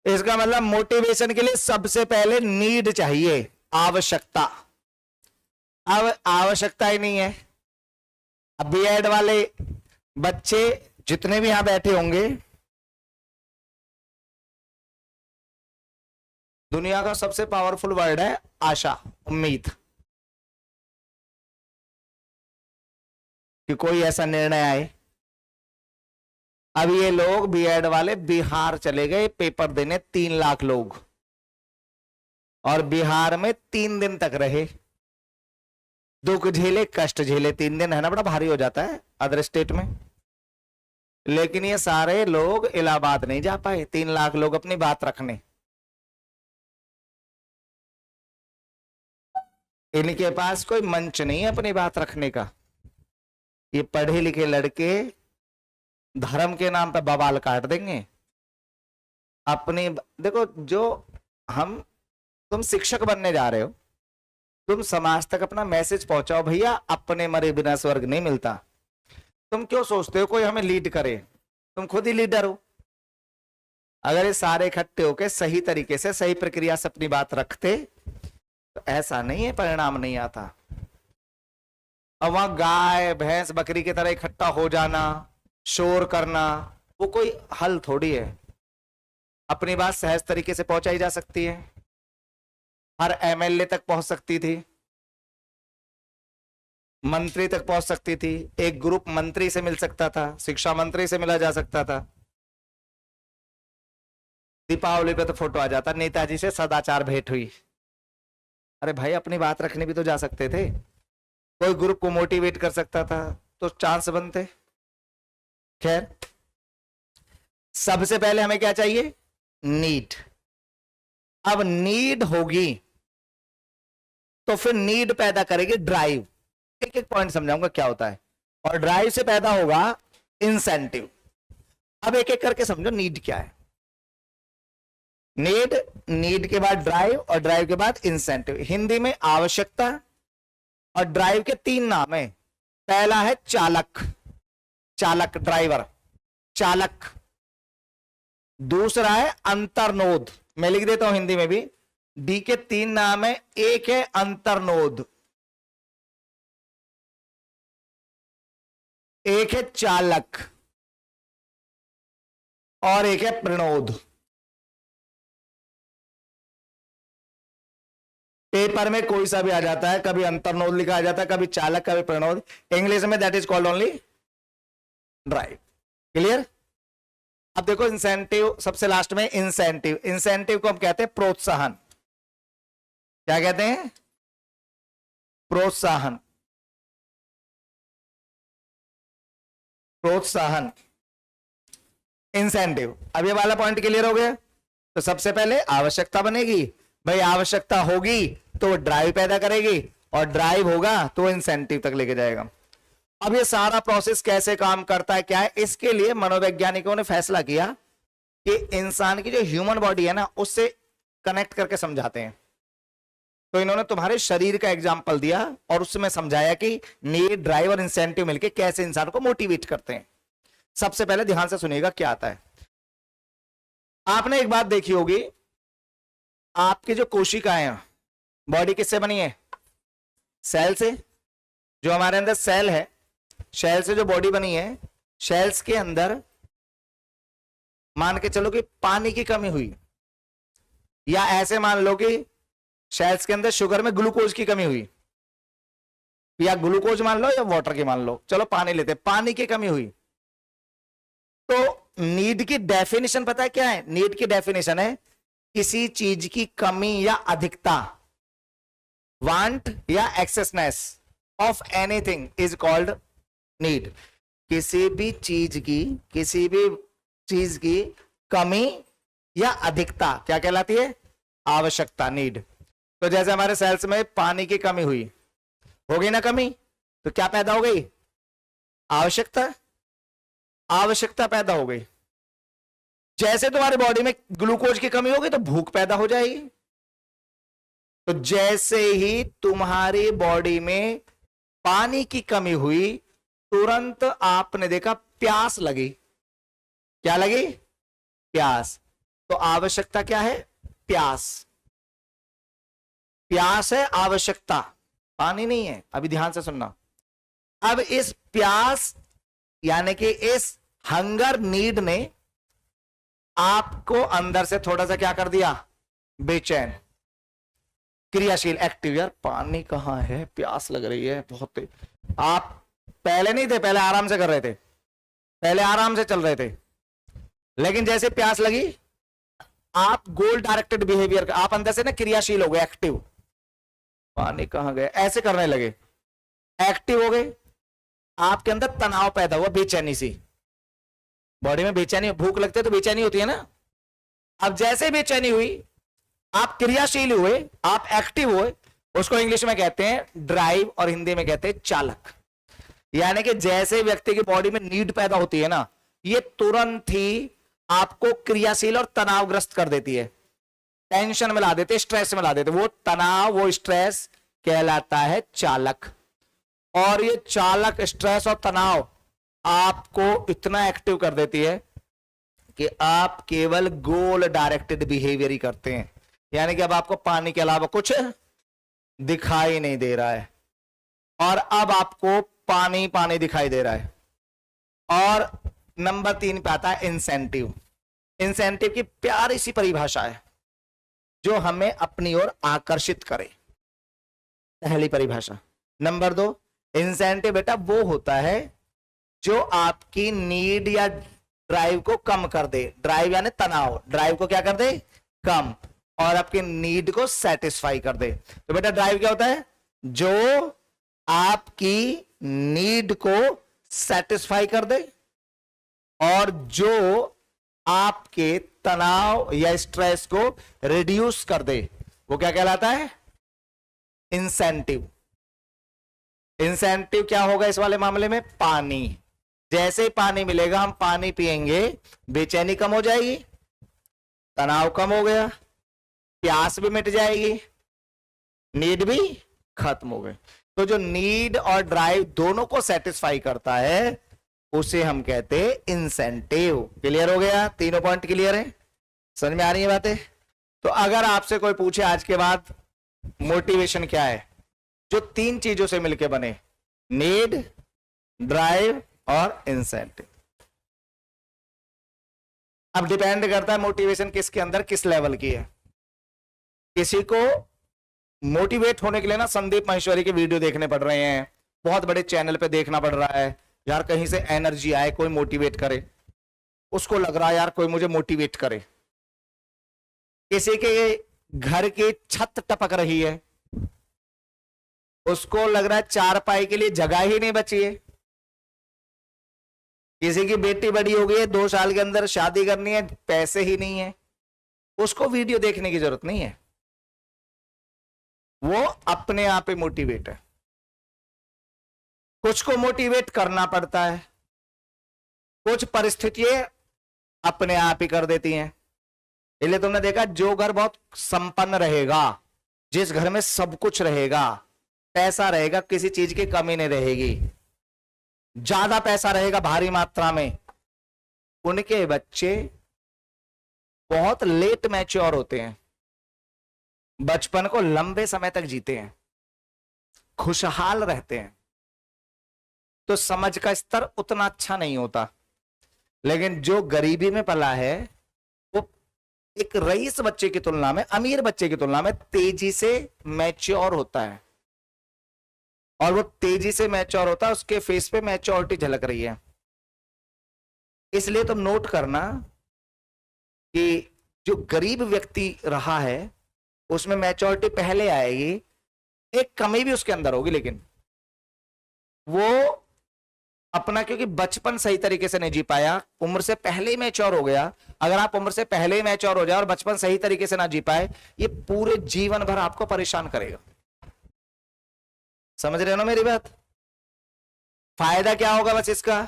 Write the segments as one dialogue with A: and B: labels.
A: इसका मतलब मोटिवेशन के लिए सबसे पहले नीड चाहिए, आवश्यकता। अब आवश्यकता ही नहीं है। अब बीएड वाले बच्चे जितने भी यहां बैठे होंगे, दुनिया का सबसे पावरफुल वर्ड है आशा, उम्मीद कि कोई ऐसा निर्णय आए। अब ये लोग बीएड वाले बिहार चले गए पेपर देने, 3 लाख लोग, और बिहार में 3 दिन तक रहे, दुख झेले, कष्ट झेले। 3 दिन है ना, बड़ा भारी हो जाता है अदर स्टेट में। लेकिन ये सारे लोग इलाहाबाद नहीं जा पाए, 3 लाख लोग अपनी बात रखने। इनके पास कोई मंच नहीं है अपनी बात रखने का। ये पढ़े लिखे लड़के धर्म के नाम पर बवाल काट देंगे अपनी। देखो, जो तुम शिक्षक बनने जा रहे हो, तुम समाज तक अपना मैसेज पहुंचाओ, भैया अपने मरे बिना स्वर्ग नहीं मिलता। तुम क्यों सोचते हो कोई हमें लीड करे? तुम खुद ही लीडर हो। अगर ये सारे इकट्ठे होकर सही तरीके से, सही प्रक्रिया से अपनी बात रखते तो ऐसा नहीं है परिणाम नहीं आता। अब वहां गाय भैंस बकरी की तरह इकट्ठा हो जाना, शोर करना, वो कोई हल थोड़ी है। अपनी बात सहज तरीके से पहुंचाई जा सकती है, हर एमएलए तक पहुंच सकती थी, मंत्री तक पहुंच सकती थी, एक ग्रुप मंत्री से मिल सकता था, शिक्षा मंत्री से मिला जा सकता था। दीपावली पे तो फोटो आ जाता, नेताजी से सदाचार भेंट हुई। अरे भाई, अपनी बात रखने भी तो जा सकते थे। कोई ग्रुप को मोटिवेट कर सकता था तो चांस बनते। खैर, सबसे पहले हमें क्या चाहिए? नीड। अब नीड होगी तो फिर नीड पैदा करेगी ड्राइव। एक एक पॉइंट समझाऊंगा क्या होता है। और ड्राइव से पैदा होगा इंसेंटिव। अब एक एक करके समझो नीड क्या है। नीड, नीड के बाद ड्राइव, और ड्राइव के बाद इंसेंटिव। हिंदी में आवश्यकता और ड्राइव के 3 नाम है। पहला है चालक, चालक ड्राइवर, चालक। दूसरा है अंतर्नोद, मैं लिख देता हूं हिंदी में भी। डी के 3 नाम है। एक है अंतर्नोद, एक है चालक, और एक है प्रणोद। पेपर में कोई सा भी आ जाता है, कभी अंतर्नोद लिखा आ जाता है, कभी चालक, कभी प्रणोद। इंग्लिश में that is called only drive. Clear? अब देखो इंसेंटिव, सबसे लास्ट में इंसेंटिव। इंसेंटिव को हम कहते हैं प्रोत्साहन। क्या कहते हैं? प्रोत्साहन। प्रोत्साहन, इंसेंटिव। अब ये वाला पॉइंट क्लियर हो गया। तो सबसे पहले आवश्यकता बनेगी, भाई आवश्यकता होगी तो ड्राइव पैदा करेगी, और ड्राइव होगा तो इंसेंटिव तक लेके जाएगा। अब ये सारा प्रोसेस कैसे काम करता है, क्या है, इसके लिए मनोवैज्ञानिकों ने फैसला किया कि इंसान की जो ह्यूमन बॉडी है ना, उससे कनेक्ट करके समझाते हैं। तो इन्होंने तुम्हारे शरीर का एग्जाम्पल दिया और उसमें समझाया कि नीड, ड्राइव और इंसेंटिव मिलके कैसे इंसान को मोटिवेट करते हैं। सबसे पहले ध्यान से सुनिएगा क्या आता है। आपने एक बात देखी होगी, आपकी जो कोशिकाएं हैं, बॉडी किससे बनी है? सेल से। जो हमारे अंदर सेल है, सेल से जो बॉडी बनी है, सेल्स के अंदर मान के चलो कि पानी की कमी हुई, या ऐसे मान लो कि सेल्स के अंदर शुगर में ग्लूकोज की कमी हुई, या ग्लूकोज मान लो या वाटर की मान लो, चलो पानी लेते, पानी की कमी हुई। तो नीड की डेफिनेशन पता है क्या है? नीड की डेफिनेशन है किसी चीज की कमी या अधिकता, वांट या excessness of anything is called need. किसी भी चीज की कमी या अधिकता क्या कहलाती है? आवश्यकता, नीड। तो जैसे हमारे सेल्स में पानी की कमी हुई, होगी ना कमी, तो क्या पैदा हो गई? आवश्यकता, आवश्यकता पैदा हो गई। जैसे तुम्हारी बॉडी में ग्लूकोज की कमी होगी तो भूख पैदा हो जाएगी। तो जैसे ही तुम्हारी बॉडी में पानी की कमी हुई, तुरंत आपने देखा प्यास लगी। क्या लगी? प्यास। तो आवश्यकता क्या है? प्यास। प्यास है आवश्यकता, पानी नहीं है। अभी ध्यान से सुनना। अब इस प्यास यानी कि इस हंगर नीड ने आपको अंदर से थोड़ा सा क्या कर दिया? बेचैन, क्रियाशील, एक्टिव। यार पानी कहां है, प्यास लग रही है बहुत। आप पहले नहीं थे, पहले आराम से कर रहे थे, पहले आराम से चल रहे थे, लेकिन जैसे प्यास लगी आप गोल डायरेक्टेड बिहेवियर, आप अंदर से ना क्रियाशील हो गए, एक्टिव। पानी कहां गए, ऐसे करने लगे, एक्टिव हो गए। आपके अंदर तनाव पैदा हुआ, बेचैनी सी, बॉडी में बेचैनी, भूख लगती है तो बेचैनी होती है ना। अब जैसे बेचैनी हुई, आप क्रियाशील हुए, आप एक्टिव हुए, उसको इंग्लिश में कहते हैं ड्राइव और हिंदी में कहते हैं चालक। यानी कि जैसे व्यक्ति की बॉडी में नीड पैदा होती है ना, ये तुरंत ही आपको क्रियाशील और तनावग्रस्त कर देती है, टेंशन में ला देते, स्ट्रेस में ला देते। वो तनाव, वो स्ट्रेस कहलाता है चालक। और ये चालक, स्ट्रेस और तनाव आपको इतना एक्टिव कर देती है कि आप केवल गोल डायरेक्टेड बिहेवियर ही करते हैं। यानी कि अब आपको पानी के अलावा कुछ दिखाई नहीं दे रहा है, और अब आपको पानी पानी दिखाई दे रहा है। और नंबर 3 पे आता है इंसेंटिव। इंसेंटिव की प्यारी सी परिभाषा है जो हमें अपनी ओर आकर्षित करे, पहली परिभाषा। नंबर 2, इंसेंटिव बेटा वो होता है जो आपकी नीड या ड्राइव को कम कर दे। ड्राइव यानी तनाव, ड्राइव को क्या कर दे? कम, और आपकी नीड को सेटिस्फाई कर दे। तो बेटा ड्राइव क्या होता है? जो आपकी नीड को सेटिस्फाई कर दे और जो आपके तनाव या स्ट्रेस को रिड्यूस कर दे, वो क्या कहलाता है? इंसेंटिव। इंसेंटिव क्या होगा इस वाले मामले में? पानी। जैसे ही पानी मिलेगा, हम पानी पिएंगे, बेचैनी कम हो जाएगी, तनाव कम हो गया, प्यास भी मिट जाएगी, नीड भी खत्म हो गई। तो जो नीड और ड्राइव दोनों को सेटिस्फाई करता है उसे हम कहते हैं इंसेंटिव। क्लियर हो गया? तीनों पॉइंट क्लियर है? समझ में आ रही है बातें? तो अगर आपसे कोई पूछे आज के बाद मोटिवेशन क्या है, जो 3 चीजों से मिलकर बने, नीड, ड्राइव और इंसेंटिव। अब डिपेंड करता है मोटिवेशन किसके अंदर किस लेवल की है। किसी को मोटिवेट होने के लिए ना संदीप माहेश्वरी के वीडियो देखने पड़ रहे हैं, बहुत बड़े चैनल पे देखना पड़ रहा है, यार कहीं से एनर्जी आए, कोई मोटिवेट करे, उसको लग रहा है यार कोई मुझे मोटिवेट करे। किसी के घर की छत टपक रही है, उसको लग रहा है चारपाई के लिए जगह ही नहीं बची है। किसी की बेटी बड़ी हो गई है, 2 साल के अंदर शादी करनी है, पैसे ही नहीं है, उसको वीडियो देखने की जरूरत नहीं है, वो अपने आप ही मोटिवेट है। कुछ को मोटिवेट करना पड़ता है, कुछ परिस्थितियां अपने आप ही कर देती हैं। इसलिए तुमने देखा, जो घर बहुत संपन्न रहेगा, जिस घर में सब कुछ रहेगा, पैसा रहेगा, किसी चीज की कमी नहीं रहेगी, ज्यादा पैसा रहेगा भारी मात्रा में, उनके बच्चे बहुत लेट मैच्योर होते हैं, बचपन को लंबे समय तक जीते हैं, खुशहाल रहते हैं। तो समझ का स्तर उतना अच्छा नहीं होता। लेकिन जो गरीबी में पला है वो एक रईस बच्चे की तुलना में, अमीर बच्चे की तुलना में तेजी से मैच्योर होता है, और वो तेजी से मैच्योर होता है, उसके फेस पे मैच्योरिटी झलक रही है। इसलिए तुम नोट करना कि जो गरीब व्यक्ति रहा है उसमें मैच्योरिटी पहले आएगी, एक कमी भी उसके अंदर होगी, लेकिन वो अपना, क्योंकि बचपन सही तरीके से नहीं जी पाया, उम्र से पहले ही मैच्योर हो गया। अगर आप उम्र से पहले ही मैच्योर हो जाए और बचपन सही तरीके से ना जी पाए, ये पूरे जीवन भर आपको परेशान करेगा। समझ रहे हो ना मेरी बात? फायदा क्या होगा बस इसका,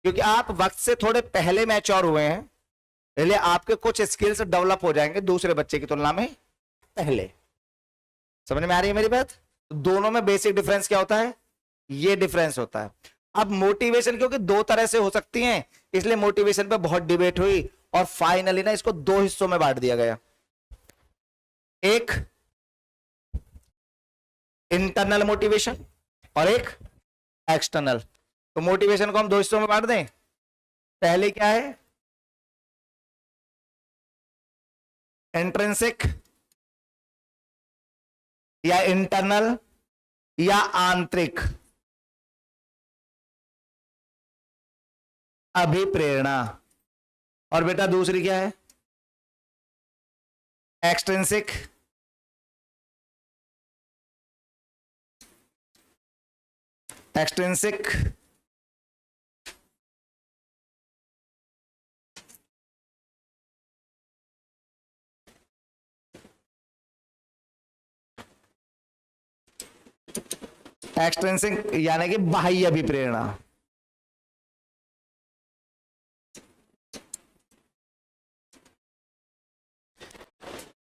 A: क्योंकि आप वक्त से थोड़े पहले मैच्योर हुए हैं, इसलिए आपके कुछ स्किल्स डेवलप हो जाएंगे दूसरे बच्चे की तुलना में पहले। समझ में आ रही है मेरी बात? दोनों में बेसिक डिफरेंस क्या होता है? ये डिफरेंस होता है। अब मोटिवेशन क्योंकि 2 तरह से हो सकती है, इसलिए मोटिवेशन पे बहुत डिबेट हुई और फाइनली ना इसको दो हिस्सों में बांट दिया गया, एक इंटरनल मोटिवेशन और एक एक्सटर्नल। तो मोटिवेशन को हम दो हिस्सों में बांट दें। पहले क्या है, इंट्रिंसिक या इंटरनल या आंतरिक अभिप्रेरणा, और बेटा दूसरी क्या है, एक्सट्रिंसिक एक्सट्रिंसिक एक्सट्रिंसिक यानी कि बाह्य अभिप्रेरणा।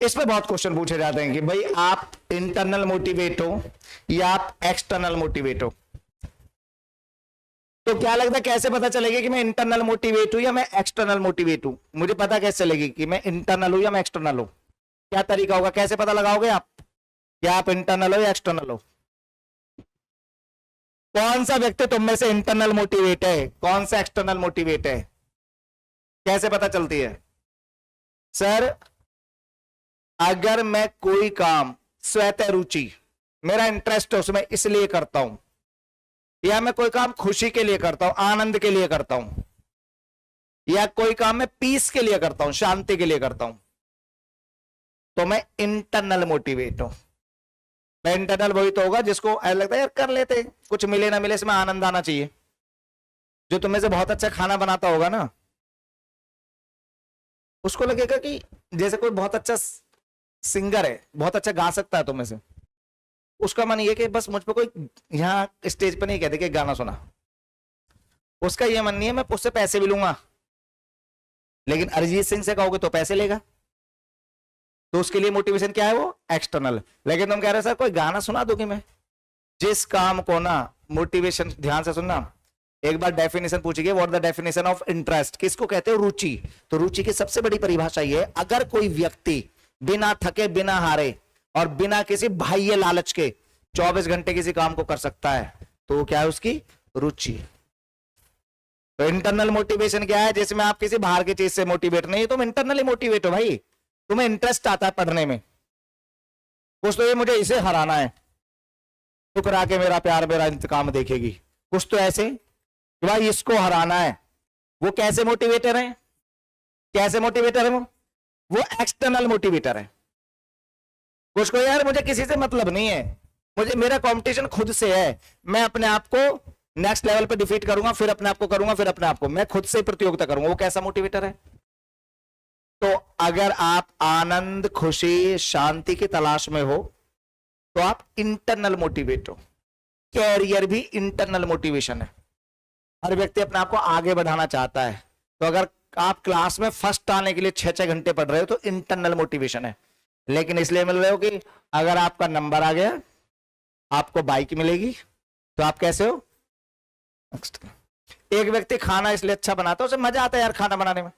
A: इस पे बहुत क्वेश्चन पूछे जाते हैं कि भाई आप इंटरनल मोटिवेट हो या आप एक्सटर्नल मोटिवेट हो। तो क्या लगता है कैसे पता चलेगा कि मैं इंटरनल मोटिवेट हूं या मैं एक्सटर्नल मोटिवेट हूं? मुझे पता कैसे चलेगी कि मैं इंटरनल हूं या मैं एक्सटर्नल हूं? क्या तरीका होगा, कैसे पता लगाओगे आप क्या आप इंटरनल हो या एक्सटर्नल हो? कौन सा व्यक्ति तुम में से इंटरनल मोटिवेट है, कौन सा एक्सटर्नल मोटिवेट है, कैसे पता चलती है? सर अगर मैं कोई काम स्वतः रुचि, मेरा इंटरेस्ट है उसमें इसलिए करता हूं, या मैं कोई काम खुशी के लिए करता हूं, आनंद के लिए करता हूं, या कोई काम मैं पीस के लिए करता हूं, शांति के लिए करता हूं, तो मैं इंटरनल मोटिवेट हूं। मैं इंटरनल वही तो होगा जिसको ऐसा लगता है यार कर लेते, कुछ मिले ना मिले इसमें आनंद आना चाहिए। जो तुम्हें से बहुत अच्छा खाना बनाता होगा ना, उसको लगेगा कि जैसे कोई बहुत अच्छा सिंगर है, बहुत अच्छा गा सकता है तुम्हें से, उसका मन ये कि बस मुझ पर कोई यहाँ स्टेज पर नहीं कहते कि गाना सुना, उसका ये मन नहीं है मैं उससे पैसे भी लूंगा, लेकिन अरिजीत सिंह से कहोगे तो पैसे लेगा, तो उसके लिए मोटिवेशन क्या है, वो एक्सटर्नल। लेकिन तुम कह रहे हो सर कोई गाना सुना दोगे, मैं जिस काम को ना मोटिवेशन, ध्यान से सुनना, एक बार डेफिनेशन पूछिए what the definition of interest, किसको कहते हो, रुचि। तो रुचि की सबसे बड़ी परिभाषा ये है, अगर कोई व्यक्ति बिना थके, बिना हारे और बिना किसी बाह्य लालच के 24 घंटे किसी काम को कर सकता है, तो वो क्या है, उसकी रुचि। तो इंटरनल मोटिवेशन क्या है, जिसमें आप किसी बाहर की चीज से मोटिवेट नहीं, तुम इंटरनली मोटिवेट हो भाई, तुम्हें इंटरेस्ट आता है पढ़ने में, कुछ तो ये मुझे इसे हराना है, ठुकरा के मेरा प्यार मेरा इंतकाम देखेगी, कुछ तो ऐसे कि भाई इसको हराना है। वो कैसे मोटिवेटर है, कैसे मोटिवेटर है वो एक्सटर्नल मोटिवेटर है। कुछ को यार मुझे किसी से मतलब नहीं है, मुझे मेरा कंपटीशन खुद से है, मैं अपने आप को नेक्स्ट लेवल पे डिफीट करूंगा, फिर अपने आप को करूंगा, फिर अपने आप को, मैं खुद से प्रतियोगिता करूंगा। वो कैसा मोटिवेटर है? तो अगर आप आनंद, खुशी, शांति की तलाश में हो तो आप इंटरनल मोटिवेट हो। कैरियर भी इंटरनल मोटिवेशन है। हर व्यक्ति अपने आप को आगे बढ़ाना चाहता है, तो अगर आप क्लास में फर्स्ट आने के लिए 6-6 घंटे पढ़ रहे हो तो इंटरनल मोटिवेशन है। लेकिन इसलिए मिल रहे हो कि अगर आपका नंबर आ गया, आपको बाइक मिलेगी, तो आप कैसे हो? एक व्यक्ति खाना इसलिए अच्छा बनाता है, उसे मजा आता है यार खाना बनाने में।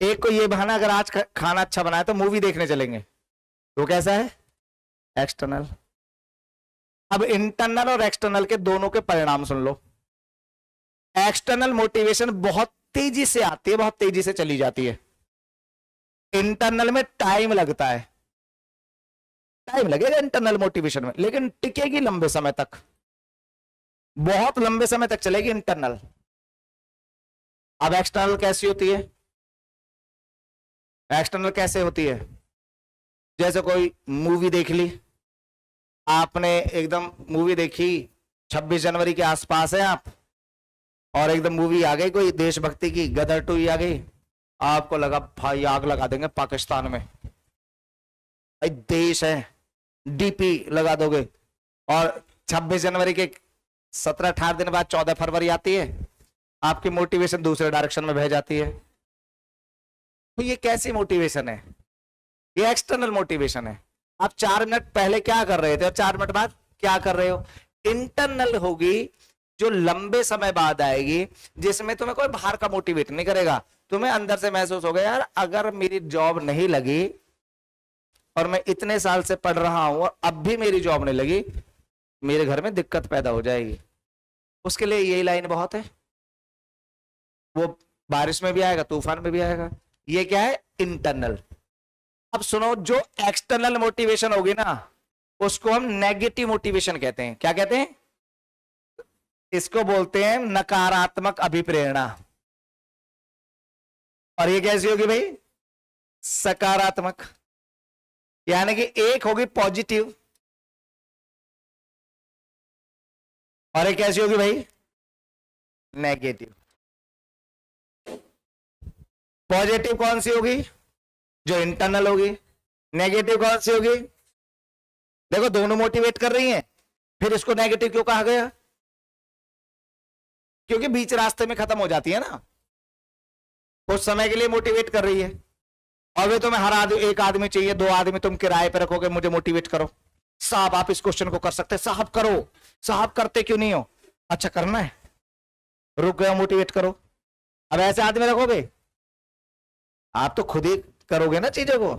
A: एक को ये बहाना, अगर आज खाना अच्छा बनाया तो मूवी देखने चलेंगे, तो कैसा है? एक्सटर्नल। अब इंटरनल और एक्सटर्नल के दोनों के परिणाम सुन लो। एक्सटर्नल मोटिवेशन बहुत तेजी से आती है, बहुत तेजी से चली जाती है। इंटरनल में टाइम लगता है, टाइम लगेगा इंटरनल मोटिवेशन में, लेकिन टिकेगी लंबे समय तक, बहुत लंबे समय तक चलेगी इंटरनल। अब एक्सटर्नल कैसी होती है? एक्सटर्नल कैसे होती है? जैसे कोई मूवी देख ली आपने, एकदम मूवी देखी, 26 जनवरी के आसपास है आप, और एकदम मूवी आ गई कोई देशभक्ति की, गदर 2 आ गई, आपको लगा भाई आग लगा देंगे पाकिस्तान में, भाई देश है, डीपी लगा दोगे, और 26 जनवरी के 17-18 दिन बाद 14 फरवरी आती है, आपकी मोटिवेशन दूसरे डायरेक्शन में बह जाती है। तो ये कैसी मोटिवेशन है? ये एक्सटर्नल मोटिवेशन है। आप 4 मिनट पहले क्या कर रहे थे और 4 मिनट बाद क्या कर रहे हो? इंटरनल होगी जो लंबे समय बाद आएगी, जिसमें तुम्हें कोई बाहर का मोटिवेट नहीं करेगा, तुम्हें अंदर से महसूस होगा यार अगर मेरी जॉब नहीं लगी और मैं इतने साल से पढ़ रहा हूं और अब भी मेरी जॉब नहीं लगी, मेरे घर में दिक्कत पैदा हो जाएगी। उसके लिए यही लाइन बहुत है, वो बारिश में भी आएगा, तूफान में भी आएगा। ये क्या है? इंटरनल। अब सुनो, जो एक्सटर्नल मोटिवेशन होगी ना उसको हम नेगेटिव मोटिवेशन कहते हैं। क्या कहते हैं? इसको बोलते हैं नकारात्मक अभिप्रेरणा। और ये कैसी होगी भाई? सकारात्मक। यानी कि एक होगी पॉजिटिव और एक कैसी होगी भाई? नेगेटिव। पॉजिटिव कौन सी होगी? जो इंटरनल होगी। नेगेटिव कौन सी होगी? देखो दोनों मोटिवेट कर रही हैं, फिर इसको नेगेटिव क्यों कहा गया? क्योंकि बीच रास्ते में खत्म हो जाती है ना, कुछ समय के लिए मोटिवेट कर रही है और वे तुम्हें हर आदमी, एक आदमी चाहिए, दो आदमी तुम किराए पे रखोगे, मुझे मोटिवेट करो साहब, आप इस क्वेश्चन को कर सकते, साहब करो, साहब करते क्यों नहीं हो? अच्छा करना है, रुक गया, मोटिवेट करो। अब ऐसे आदमी रखोगे? आप तो खुद ही करोगे ना चीजों को।